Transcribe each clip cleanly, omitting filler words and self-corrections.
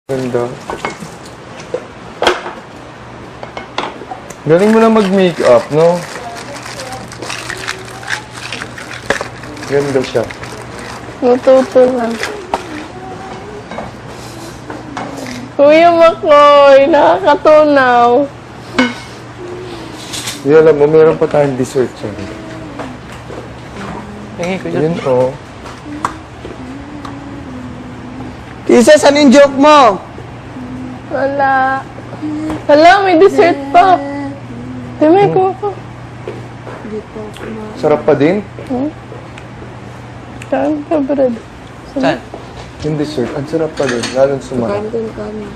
Ganda. Galing mo na mag-makeup, no? Ganda siya. Natuto lang. Kuya Makoy, nakakatunaw. Di alam mo, meron pa tayong dessert siya. Yun, oh. Isa, saan yung joke mo? Wala. Wala, may dessert pa. Dami ko ako. Sarap pa din. Saan ka, Brad? Saan? Yung dessert, ang sarap pa din. Lalong sumarap. Kami.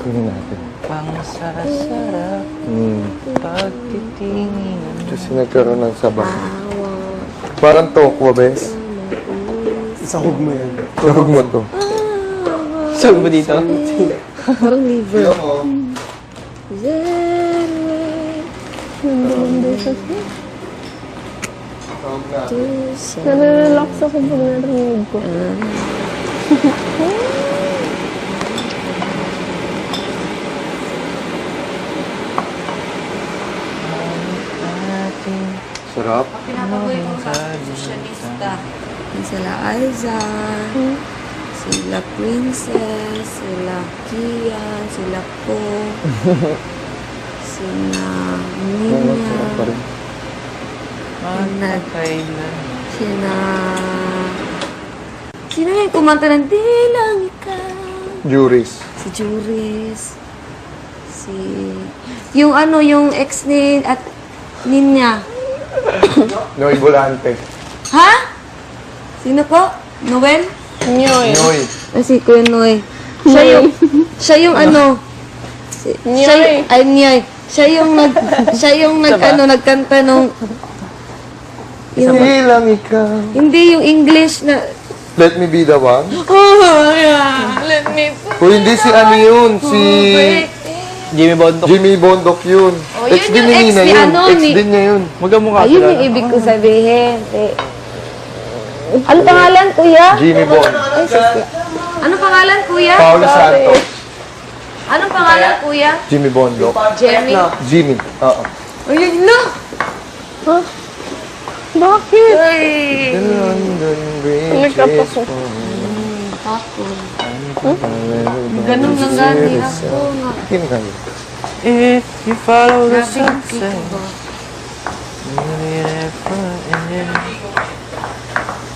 Kunin natin. Pangsasarap pagtitingin. Kasi nagkaroon ng sabaw. Parang tokwa, bes. Sahog mo yan. Sahog mo to. Saan ba dito? Parang liver. Nalalax ako pag narinig ko. Sarap. Pinapagod ko sa sosyalista. Sila Aiza, sila Princess, sila Kia, sila Po, sila Nina, Sarap pa rin. Kailan? sino yung kumanta ng Di Lang Ikaw? Juris. Si Juris, yung ex ni at Ninya. Noy Volante. Ha? Sino po? Noel? Nyoy. Noy. Si Kuya Noy. Siya yung ano? Nyoy. Nyoy. Siya yung nagkanta nung Hindi lang ikaw. hindi yung English na Let me be the one. Oh, yeah. Let me... O hindi si ano yun, si Jimmy Bondok. Jimmy Bondok yun. Oh, yun Ex yung din ni ex Nina ni yun. ano, Ex ni- din niya yun. Magkamukha ayun sila. yung ibig ko sabihin. Ano pangalan, kuya? Jimmy Bond. Ano pangalan, kuya? Paolo Santos. Anong pangalan, kuya? Jimmy Bondok. Jeremy. Jimmy. Oo. Ayun na! Bakit? Ay! The London Bridge Nagkapasok. Ako. Ganun lang gani ako nga. Kinakayo. If you follow the Grabe yung sunset, kiko ba?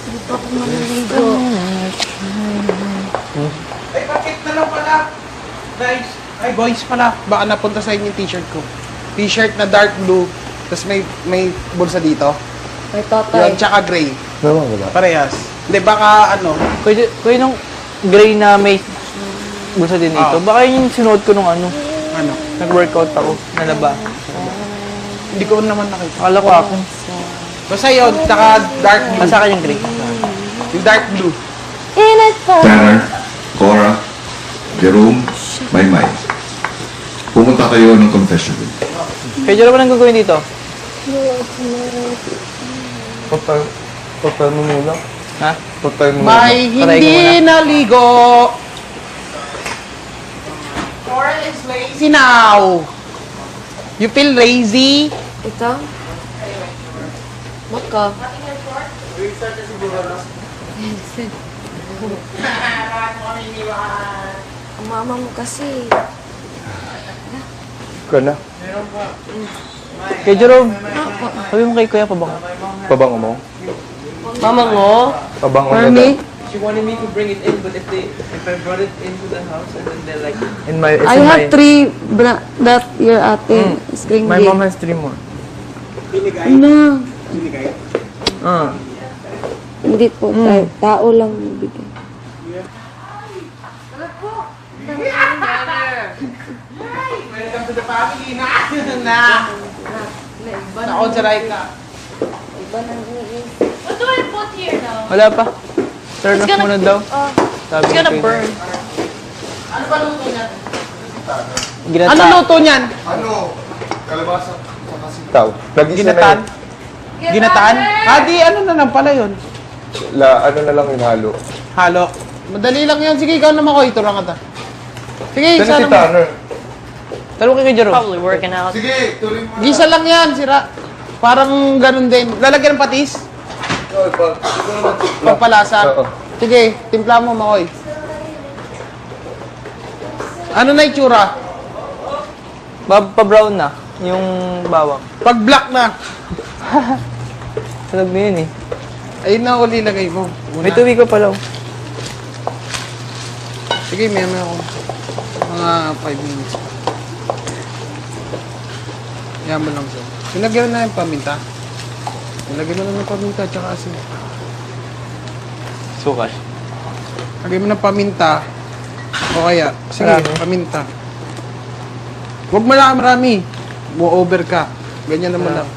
Hindi pa ako maliligo. Ay, bakit na lang pala? Guys, ay boys pala. Baka napunta sa inyo yung t-shirt ko. T-shirt na dark blue, tapos may bulsa dito. May totoy. Yun, tsaka gray. Naman wala. Parehas. Hindi, baka ano. kuya nung gray na may bulsa din ito. Baka yun yung sinuot ko nung ano. Ano? Nag-workout ako. Nalaba. Hindi ko naman nakita. Akala ko ako. Basta yun, tsaka dark blue. Nasa akin yung gray. Yung dark blue. Tanner, Cora, Jerome, Maymay. Pumunta kayo ng confession room. Kaya dyan naman ang gagawin dito? Total mo muna. Ha? Total mo muna. May Patay ka hindi naligo. Cora is lazy now. You feel lazy? Ito? Maka. Ang mama mo kasi. Ka na. Kaya Jerome, sabi mo kay kuya pabango. Pabango mo? Mama mo? Pabango na Mami, She wanted me to bring it in, but if I brought it into the house and then they're like, In my, I have 3 that your ate. String My mom has 3 more. No. Ah. Hindi po. Tao lang bigyan. Welcome to the family na. Na-on sa right ka. What do I put here now? Wala pa. Turn off muna daw. Sabi It's gonna ko burn. Ano ba luto niyan? Ginata. Ano luto niyan? Ano? Kalabasa sa kasitaw. Nag-isa na Ginataan? yun. Ginataan? Ah, di ano na lang pala yun. Ano na lang yung halo. Halo. Madali lang yan. Sige, ikaw naman ko. Ito lang ata. Sige, Kasi isa si lang. Tanner. Talo kayo kay Jerome. Probably working out. Sige, tuloy mo. Gisa lang yan, sira. Parang ganun din. Lalagyan ng patis? Pagpalasa? Oo. Sige, timpla mo, Makoy. Ano na itsura? Pa-brown na. Yung bawang. Pag black na. Salag na yun eh. Ayun na uli lagay mo. May tubig ko pala. Oh. Sige, may ako. Mga 5 minutes pa. Yan mo lang siya. Sinagyan na yung paminta. Nilagyan mo na ng paminta tsaka asin. Sukas. Lagyan mo ng paminta. O kaya, sige, Marami. paminta. Huwag marami. Mo-over ka. Ganyan naman lang.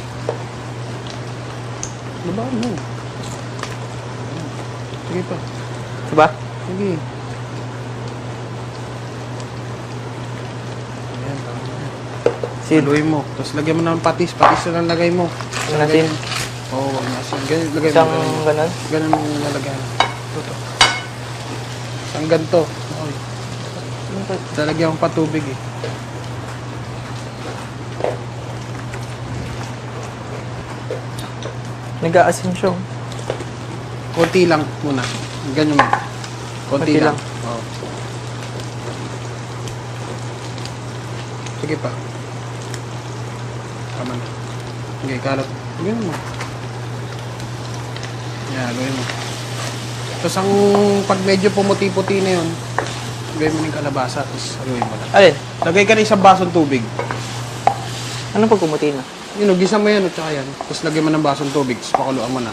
Diba mo? Sige pa. Diba? Sige. Ayan, tama na. Sid. Haluin mo. Tapos lagyan mo ng patis. Patis na lang lagay mo. Natin. Oo, wag na asin. Ganyan, lagay mo. Isang ganyan mo. ganon. Ganun mo nalagay. Ito. Isang ganito. Okay. Lalagyan mo pa tubig eh. Nag-aasin siya. Oh. Konti lang muna. Ganyan mo. Konti Konti lang. lang. Oo. Sige pa. Tama na. Sige, kalat. Ganyan mo. Yan, gawin mo. Tapos ang pag medyo pumuti-puti na yun, gawin mo ng kalabasa, tapos haluin mo lang. Alin? Lagay ka na isang basong tubig. Anong pagkumuti na? Yun, gisa mo yan, at saka yan. Tapos lagyan mo ng basong tubig, tapos pakuluan mo na.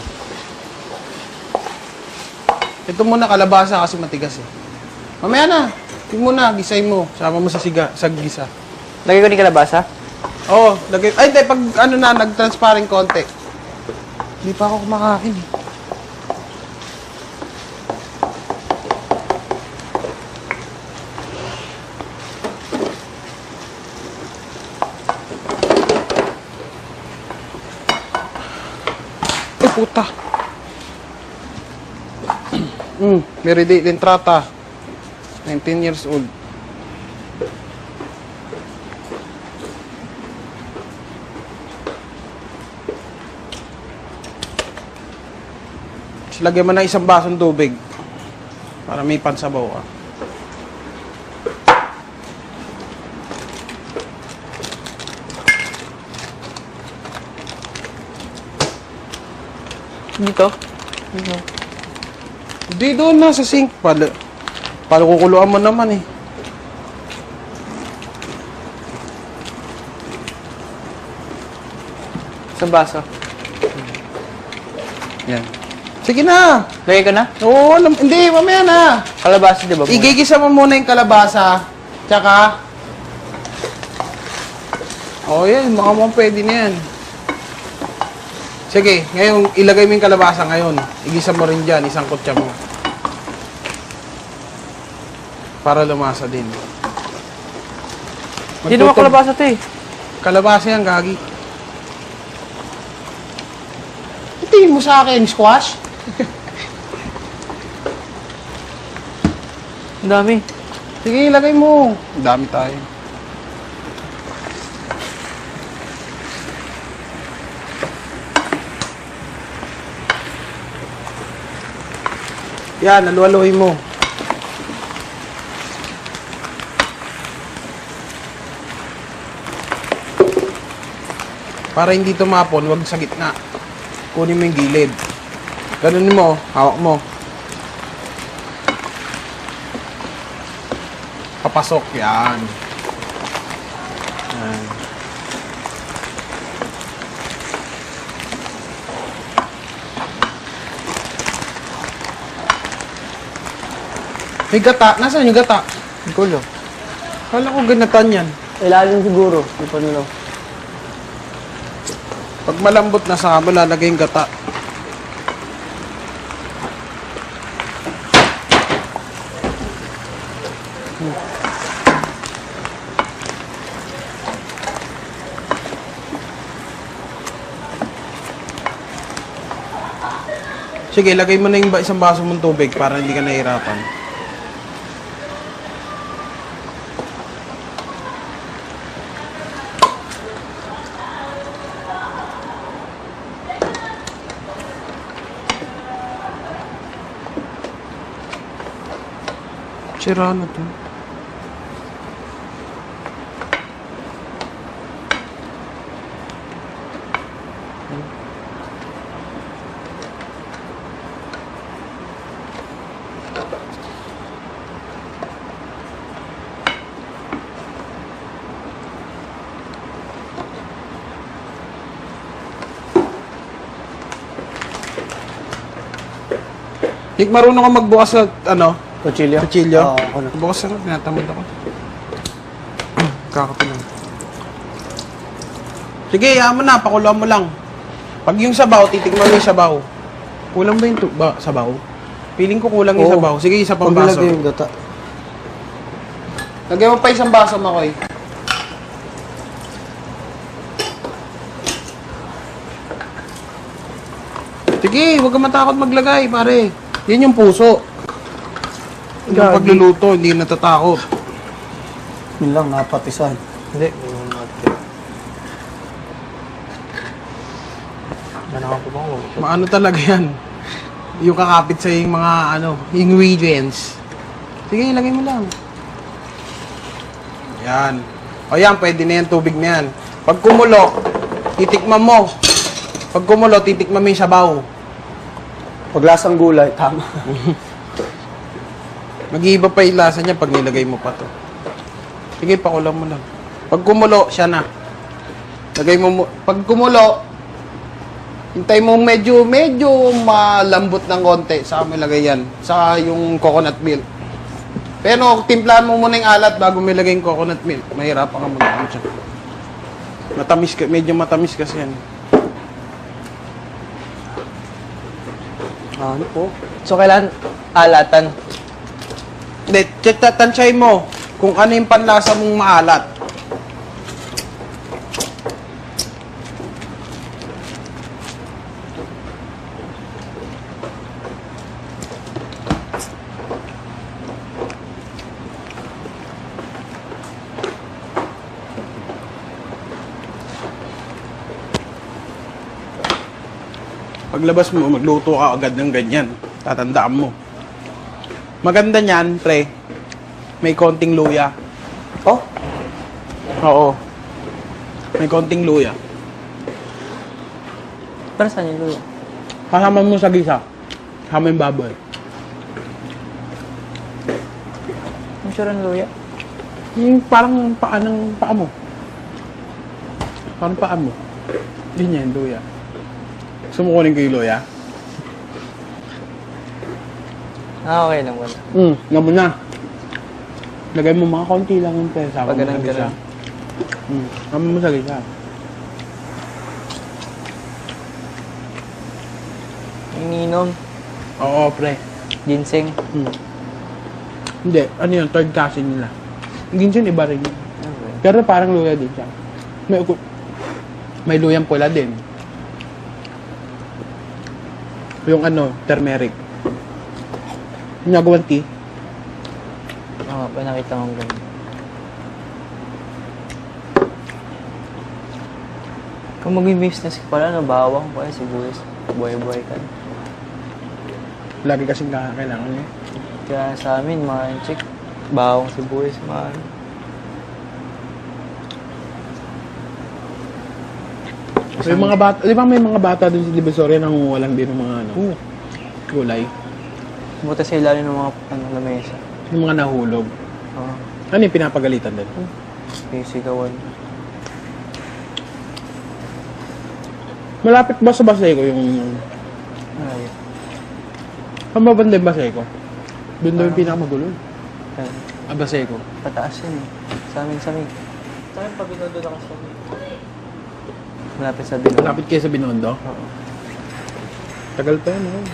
Ito muna, kalabasa kasi matigas eh. Mamaya na. Yung muna, gisay mo. Sama mo sa gisa. Lagay ko ni kalabasa? Oo, lagay. Ay, hindi, pag ano na, nag-transparent konti. Hindi pa ako kumakain eh. Ay, puta. Meridi Lentrata. 19 years old. Tapos lagyan mo na isang basong tubig. Para may pansabaw ka. Dito? Hindi doon na sa sink. Pala kukuluan mo naman eh. Sa baso. Yan. Sige na. Lagay ko na? Oo, hindi, mamaya na. Kalabasa, di ba? Igigisa mo muna yung kalabasa. Tsaka... Oo, yan. Baka mo pwede na yan. Sige, ngayon, ilagay mo yung kalabasa ngayon. Igisa mo rin dyan, isang kutsa mo. Para lumasa din. Hindi naman kalabasa to eh. Kalabasa yan, gagi. Tingin mo sa akin, squash? Ang dami. Sige, ilagay mo. Ang dami tayo. Yan, halu-haluin mo. Para hindi tumapon, wag sa gitna. Kunin mo yung gilid. Ganunin mo, hawak mo. Papasok, yan. Yan. May gata. Nasaan yung gata? Gulo. Kala ko ganatan yan. Ilalim siguro. Di pa nulaw. Pag malambot na sa mo, lalagay yung gata. Sige, lagay mo na yung isang baso mong tubig para hindi ka nahihirapan. Sira na to. Nick, marunong ka magbukas sa, ano, Kutsilyo? kutsilyo? Oo, ako na. Bukas na, tinatamad ako. Kakapilang. Sige, yaman na, pakuluan mo lang. Pag yung sabaw, titikman mo yung sabaw. Kulang ba yung sabaw? Feeling ko kulang yung Oo. sabaw. Sige, isa pang baso. Paglalagay yung gata. Lagyan mo pa isang baso, Makoy. Sige, huwag ka matakot maglagay, pare. Yan yung puso. Yung Gagi. pagluluto, hindi natatakot. Yun lang, napatisan. Hindi. Maano talaga yan. Yung kakapit sa yung mga ingredients. Sige, ilagay mo lang. Yan. O yan, pwede na yan, tubig na yan. Pag kumulo, titikman mo. Pag kumulo, titikman mo yung sabaw. Paglasang gulay, tama. Mag-iiba pa yung lasa niya pag nilagay mo pa to. Sige, pakulang mo lang. Pag kumulo, siya na. Lagay mo, pag kumulo, hintay mo medyo malambot ng konti. Saka mo ilagay yan. Saka yung coconut milk. Pero timplahan mo muna yung alat bago mo ilagay yung coconut milk. Mahirapan ka muna siya. Matamis, medyo matamis kasi yan. Ano po? So, kailan alatan? Hindi, tansyahin mo kung ano yung panlasa mong maalat. Paglabas mo, magluto ka agad ng ganyan. Tatandaan mo. Maganda niyan, pre. May konting luya. Oh? Oo. May konting luya. Para saan yung luya? Kasama mo sa gisa. Kasama yung baboy. Ang sure ang luya? Yung parang paa ng paa mo. Parang paa mo. Yun yan, luya. Gusto mo kunin ko yung luya? Ah, okay lang wala. Naman na. Lagay mo mga konti lang yung pesa. Pag ganun, ganun. Sama mo sa gisa. Ininom, Oo, pre. ginseng. Hindi, ano yun, third cousin nila. Yung ginseng iba rin yun. Okay. Pero parang luya din siya. May luyang pula din. Yung turmeric. Yung nagawang tea. Oo, pa nakita kong ganun. Kung mag-business ka pala, bawang pa sibuyas. Buhay-buhay ka. Lagi kasing kailangan niya. Kaya sa amin, mga chick, bawang sibuyas, mga So, yung mga bata, di ba may mga bata dun sa Divisoria nangungulang din ng mga gulay? buta sa ilalim ng mga lamesa. Yung mga nahulog. Oo, Ano yung pinapagalitan din? sisigawan. Malapit ba sa Baseco yung... Ay, Saan ba banda yung Baseco? Doon daw yung pinakamagulo. ay, Baseco. pataas yun eh. Sa amin, sa amin. Sa amin, pag binondo na kasi. Malapit sa binondo. Malapit kayo sa Binondo? Oo. Tagal pa yan, oh.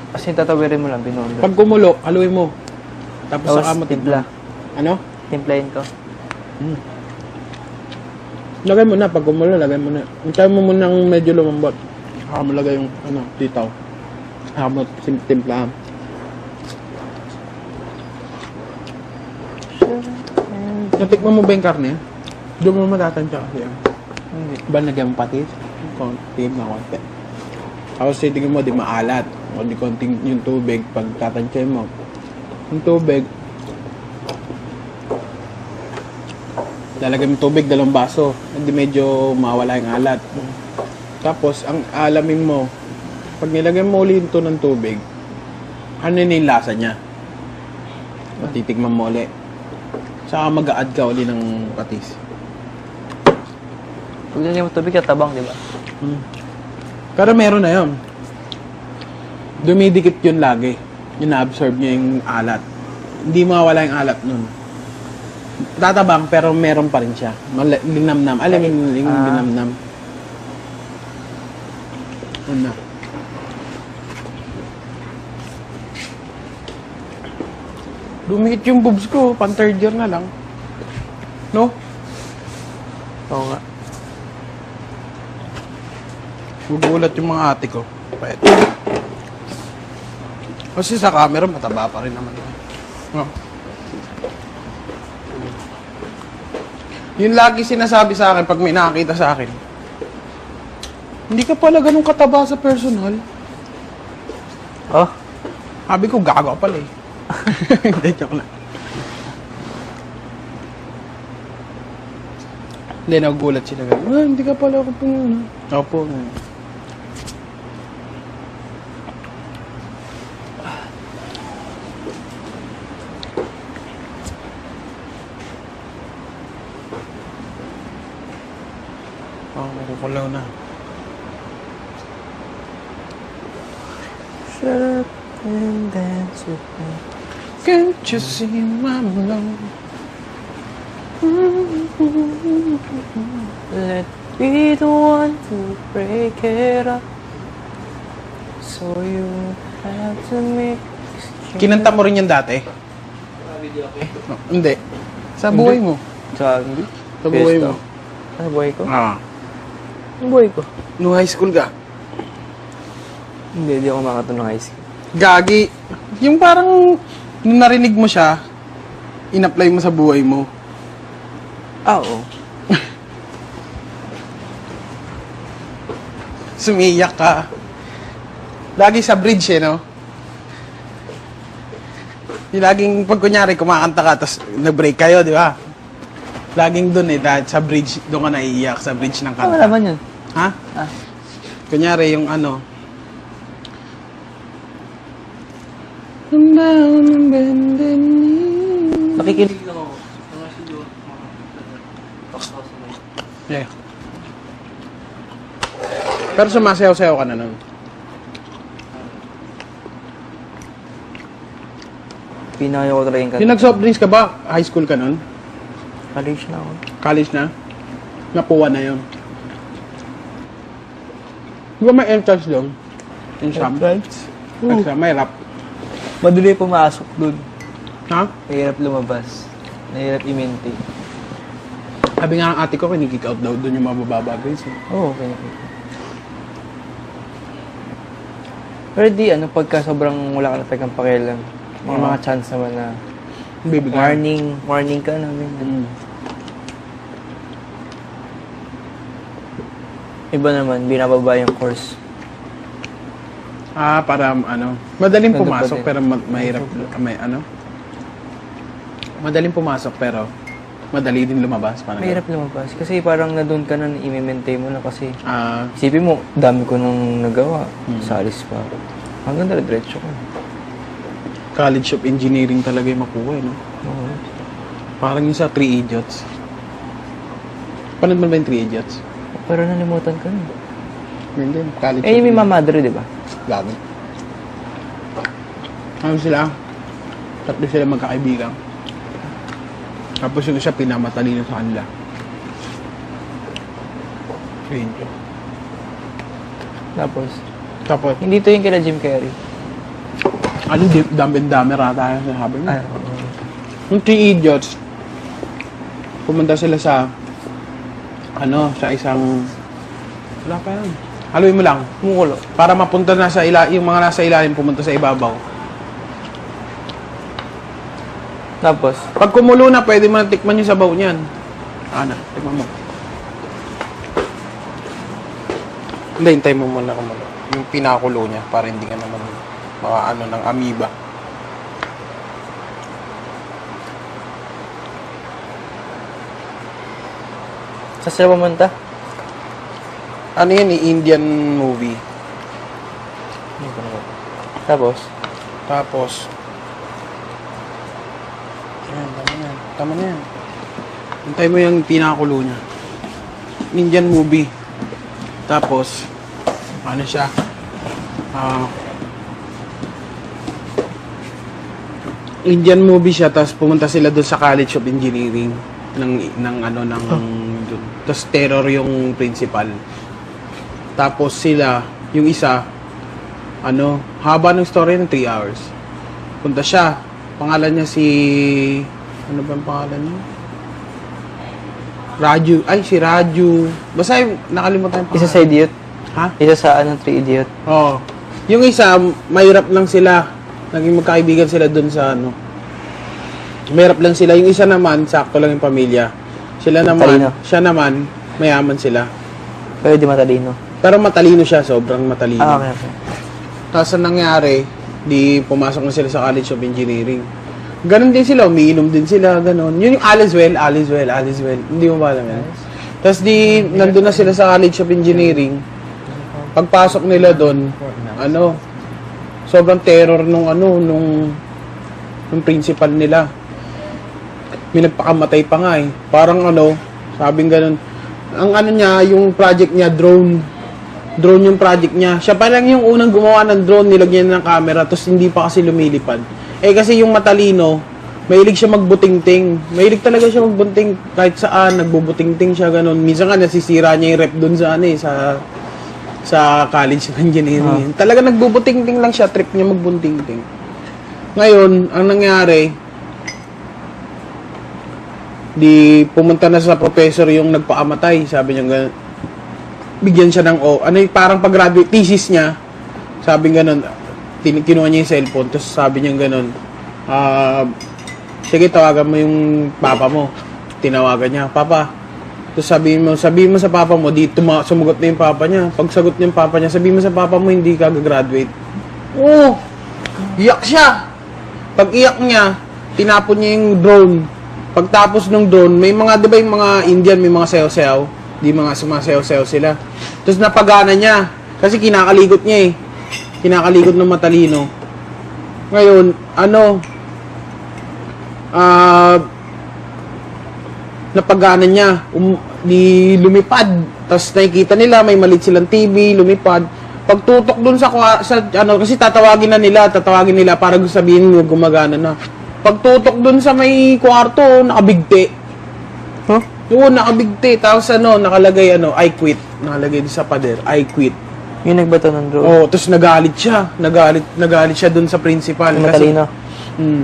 Kasi tatawirin mo lang, binondo. Pag kumulo, haluin mo. Tapos saka mo timpla. Ano? Timplahin ko. Lagay mo na, pag kumulo, lagay mo na. Hintayin mo muna ng medyo lumambot. Saka mo lagay yung, ditaw. Saka mo timplahan. Natikman mo ba yung karne? Doon mo matatansya kasi yan. Hindi. Ba lagyan mo patis? Konti na konti. Tapos titignan mo, di maalat. O di konting yung tubig, pag tatansya mo, Yung tubig. Lalagay mo tubig, 2 baso. Hindi medyo mawala yung alat. Tapos, ang alamin mo, pag nilagay mo ulit ito ng tubig, ano yun yung lasa niya? Matitigman mo ulit. Saka mag-a-add ka ulit ng patis. Pag nilagay mo tubig, katabang, di ba? Pero meron na yun. Dumidikit yun lagi. Yung na-absorb niya yung alat. Hindi mawala yung alat nun. Tatabang, pero meron pa rin siya. Linamnam. Alam mo yung linamnam. Una. Dumikit yung boobs ko. Pan 3rd year na lang. No? Oo nga. Gugulat yung mga ate ko. Pwede. Kasi sa camera, mataba pa rin naman. No? Yung lagi sinasabi sa akin pag may nakakita sa akin, hindi ka pala ganun kataba sa personal. Oh, Sabi ko, gago pala eh. Hindi, joke lang. Hindi, nagugulat sila. Hindi ka pala ako pong... Opo. Kukulaw na. shut up and dance with me. Can't you see I'm alone? Let be the one to break it up. So you have to make excuse. Kinanta mo rin yan dati? No, hindi. Sa buhay mo. Sa Sa buhay mo. Sa buhay ko? Ah. Sa buhay ko? Nung high school ka? Hindi ako makakita ng high school. Gagi. Yung parang nung narinig mo siya, in-apply mo sa buhay mo. Ah, oo. Sumiyak ka. Lagi sa bridge eh, no? Yung laging, pag kunyari, kumakanta ka, tapos nag-break kayo, di ba? Laging dun eh, dahil sa bridge, doon ka naiiyak, sa bridge ng Ano kanta. naman yun? Ha? Ah. Kunyari, yung ano, I'm down and bending knee. Nakikinig. Yeah. Pero sumasayaw-sayaw ka na nun. Pinakayo ko talaga yung Yung nag-soft drinks ka ba? High school ka nun? college na ako. College na? Napuwa na yun. Di ba may entrance doon? Exam? Exam, may rap. Madali pumasok dun. Ha? Mahirap lumabas. Mahirap i-maintain. Sabi nga ng ate ko, kinikik out daw doon yung mabababa grades. Eh. Oo, okay. Pero di, pagka sobrang wala ka na talagang pakialam, may Oo. mga chance naman na Bibigyan. warning ka namin. Mm. Iba naman, binababa yung course. Ah, para ano, madaling Nandun pumasok pa din. pero mahirap, may ano? Madaling pumasok pero madali din lumabas. Parang Mahirap lumabas. Kasi parang na doon ka na, i-maintain mo na kasi. Ah, Isipin mo, dami ko nang nagawa. Salis pa. Hanggang diretso ko. College of Engineering talaga yung makuha, eh, no? Oo. Parang yung sa 3 Idiots. Panood mo ba yung 3 Idiots? Pero nalimutan ka na. Yun din, college Eh, yung may mamadre, di ba? Gabi. Ano sila? Tatlo sila magkakaibigan. Tapos yung isa pinamatalino sa kanila. Strange. Tapos, Tapos, hindi to yung kila Jim Carrey. ano, dami rata yung sabi mo. Ay, oo. Yung 3 Idiots, pumunta sila sa, sa isang, wala pa yan. Haluin mo lang, Kumukulo. para mapunta na sa yung mga nasa ilalim, pumunta sa ibabaw. Tapos, Pag kumulo na, pwede mo na tikman yung sabaw niyan. Ana, tikman mo. Hindi, hintay mo muna kumulo. Yung pinakulo niya, para hindi ka naman makaano ng amoeba. Saan sila pumunta? Ano yan, Indian movie. Tapos? Tapos, yan, tama yan. Tama na yan. Hintay mo yung pinakulo niya. Indian movie. Tapos, ano siya? Indian movie siya, tapos pumunta sila doon sa College of Engineering ng dun. Tapos terror yung principal. Tapos sila, yung isa, haba ng story ng 3 hours. Punta siya. Pangalan niya si... Ano ba ang pangalan niya? Raju. Ay, si Raju. Basta nakalimutan yung Isa pangalan. sa idiot? Ha? Isa sa 3 idiot? Oo. Yung isa, mahirap lang sila. Naging magkaibigan sila dun sa Mahirap lang sila. Yung isa naman, sakto lang yung pamilya. Sila naman, Matalino. siya naman, mayaman sila. Pero di matalino. Pero matalino siya, sobrang matalino. Okay, okay. Tapos ang nangyari, di pumasok na sila sa College of Engineering. Ganon din sila, umiinom din sila, ganon. Yun yung Aliswell. Hindi mo ba alam yan? Tapos di, nandun na sila sa College of Engineering. Pagpasok nila doon, sobrang terror nung principal nila. May nagpakamatay pa nga eh. Parang sabing ganon. Ang niya, yung project niya, drone yung project niya. Siya pa lang yung unang gumawa ng drone, nilagyan ng camera, tapos hindi pa kasi lumilipad. Eh kasi yung matalino, mahilig siya magbutingting. Mahilig talaga siya magbunting kahit saan, nagbubutingting siya, ganun. Minsan nga nasisira niya yung rep dun sa College of Engineering. Talaga nagbubutingting lang siya, trip niya magbuntingting. Ngayon, ang nangyari, di pumunta na sa professor yung nagpaamatay. Sabi niya ganun, bigyan siya ng parang pag-graduate thesis niya. Sabi ganun, kinuha niya yung cellphone, tapos sabi niya ganun, sige, tawagan mo yung papa mo. Tinawagan niya, papa. Tapos sabihin mo sa papa mo, sumagot na yung papa niya. Pag sagot niya yung papa niya, sabihin mo sa papa mo, hindi ka gagraduate. Oo! Iyak siya! Pag iyak niya, tinapon niya yung drone. Pagtapos ng drone, may mga, di ba yung mga Indian, may mga sayaw-sayaw? Di mga sumasayaw-sayaw sila. Tapos napagana niya. Kasi kinakaligot niya eh. Kinakaligot ng matalino. Ngayon, napagana niya. Di lumipad. Tapos nakikita nila, may malit silang TV, lumipad. Pagtutok dun kasi tatawagin nila para sabihin mo gumagana na. Pagtutok dun sa may kwarto, nakabigti. Huh? Oo, nakabigti. Tapos nakalagay I quit. Nakalagay sa pader, I quit. Yung nagbato ng drone. Oo, tapos nagalit siya. Nagalit siya dun sa principal. Yung matalino.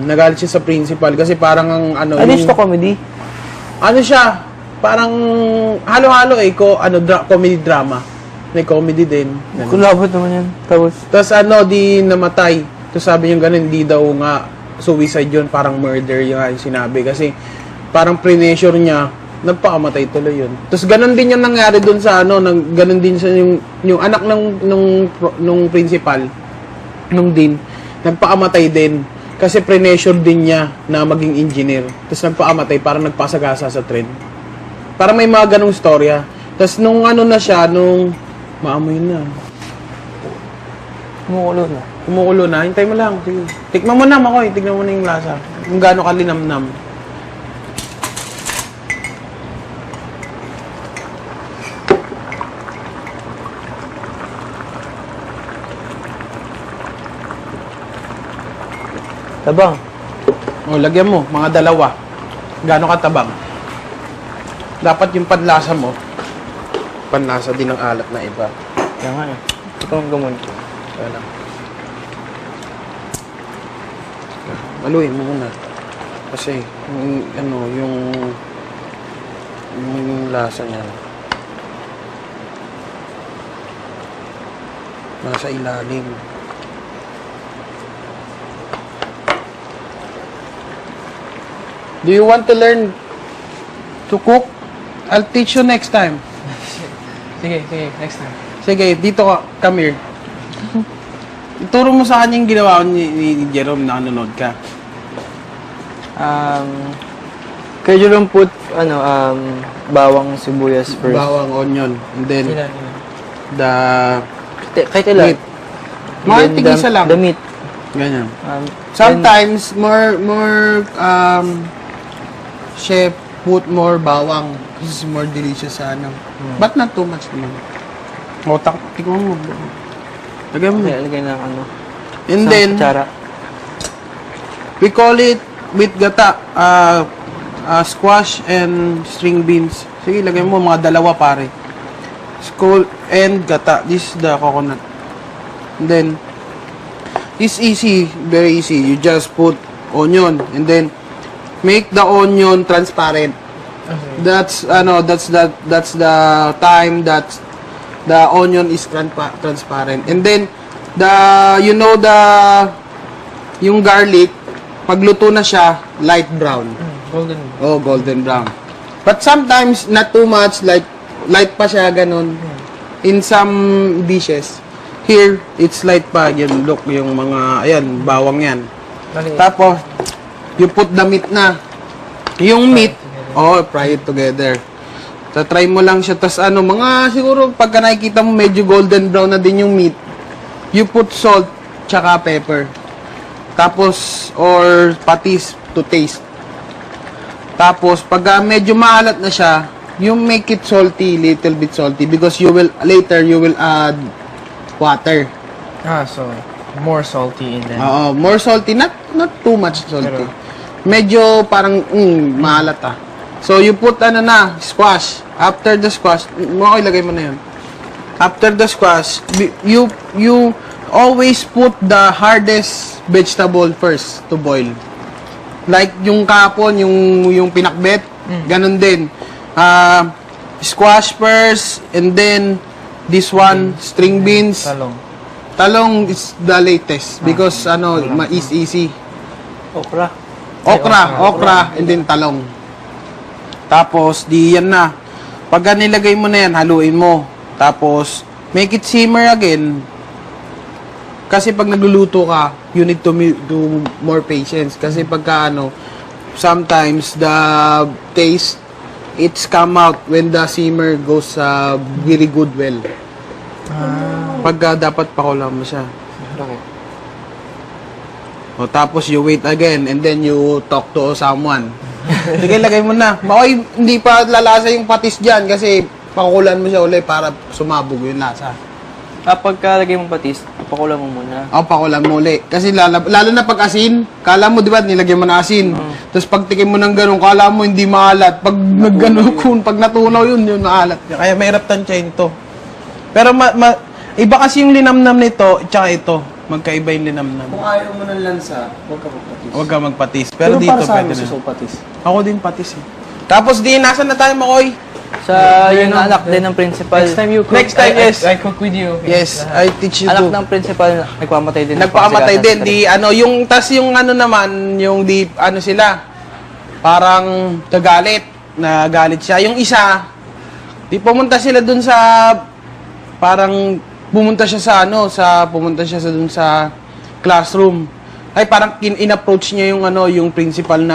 Nagalit siya sa principal kasi parang ang Ano siya comedy? Siya, parang halo-halo comedy drama. May comedy din. Ganun. Kulabot naman yan. Tapos di namatay. Tapos sabi niya ganun, hindi daw nga suicide yun, parang murder yung sinabi. Kasi parang pre-measure niya, nagpakamatay tuloy yun. Tapos ganun din yung nangyari dun sa ganun din sa yung anak nung principal, nung din, nagpakamatay din. Kasi pre-measure din niya na maging engineer. Tapos nagpakamatay, parang nagpasagasa sa trend. Parang may mga ganung storya. Tapos nung na siya, nung maamoy na. Kumukulo na. Hintay mo lang. Sige. Tikman mo na, Makoy. Tignan mo na yung lasa. Kung gaano kalinamnam. tabang. Lagyan mo. Mga 2. Gaano katabang. Dapat yung panlasa mo, panlasa din ng alat na iba. Kaya nga eh. Ito ang gamon ko. Kaya lang. Aluin mo muna. Kasi, yung lasa niya. Nasa ilalim. Do you want to learn to cook? I'll teach you next time. Sige, next time. Sige, dito ka. Come here. Ituro mo sa kanya yung ginawa ni Jerome na nanonood ka. Kaya Jerome put, bawang sibuyas first. Bawang, onion, and then Ilan? the Kahit ilan. meat. Mga Then tigisa lang. The meat. Ganyan. Um, Sometimes, more, chef put more bawang. This is more delicious sa ano. But not too much naman. O, tikman mo. Lagay mo. Lagay na And sa then, kutsara. we call it with gata, squash and string beans. Sige, lagay mo mga dalawa pare. Skull and gata. This is the coconut. And then, it's easy, very easy. You just put onion and then make the onion transparent. That's the time that the onion is transparent. And then yung garlic, pagluto na siya, light brown. Golden. Oh, golden brown. But sometimes not too much, like light pa siya ganun. In some dishes. Here, it's light pa. Yan, look, yung mga, ayan, bawang yan. Tapos, you put the meat na. Yung meat, fry it together. Try mo lang siya. Tapos mga siguro pagka nakikita mo medyo golden brown na din yung meat, you put salt, tsaka pepper. Tapos, or patis to taste. Tapos, pagka medyo maalat na siya, you make it salty, little bit salty, because later you will add water. So more salty in that. Oo, more salty, not too much salty. Medyo parang maalat ah. So you put squash. After the squash, ilagay mo na 'yun. After the squash, you always put the hardest vegetable first to boil. Like yung kapon, yung pinakbet, ganun din. Squash first and then this one, string beans. Talong is the latest because easy. Okra, and then talong. Tapos, yan na. Pagka nilagay mo na yan, haluin mo. Tapos, make it simmer again. Kasi pag nagluluto ka, you need to do more patience. Kasi pagka sometimes the taste, it's come out when the simmer goes very good well. Pagka dapat pakulang mo siya. O, tapos you wait again and then you talk to someone. Sige, lagay mo na. Makoy, hindi pa lalasa yung patis dyan kasi pakukulan mo siya ulit para sumabog yung lasa. Pagka lagay mong patis, pakulan mo muna. O, pakulan mo ulit. Kasi lalo na pag asin, kala mo, di ba, nilagyan mo na asin. Tapos pag tikim mo ng ganun, kala mo hindi maalat. Pag pag natunaw yun maalat. Kaya mahirap tansyahin to. Pero iba kasi yung linamnam nito, tsaka ito. Magkaiba yung linamnam. Kung ayaw mo ng lansa, huwag ka magpatis. Huwag ka magpatis. Pero dito pwede na. patis. Ako din patis eh. Tapos nasan na tayo, Makoy? Sa yung anak din ng principal. Next time you cook. Next time, yes. I cook with you. Yes, I teach you Anak to. ng principal, nagpamatay din. Nagpakamatay din. Yung sila, parang nagalit siya. Yung isa, pumunta sila dun sa, pumunta siya sa dun sa classroom. Ay, parang in-approach niya yung principal na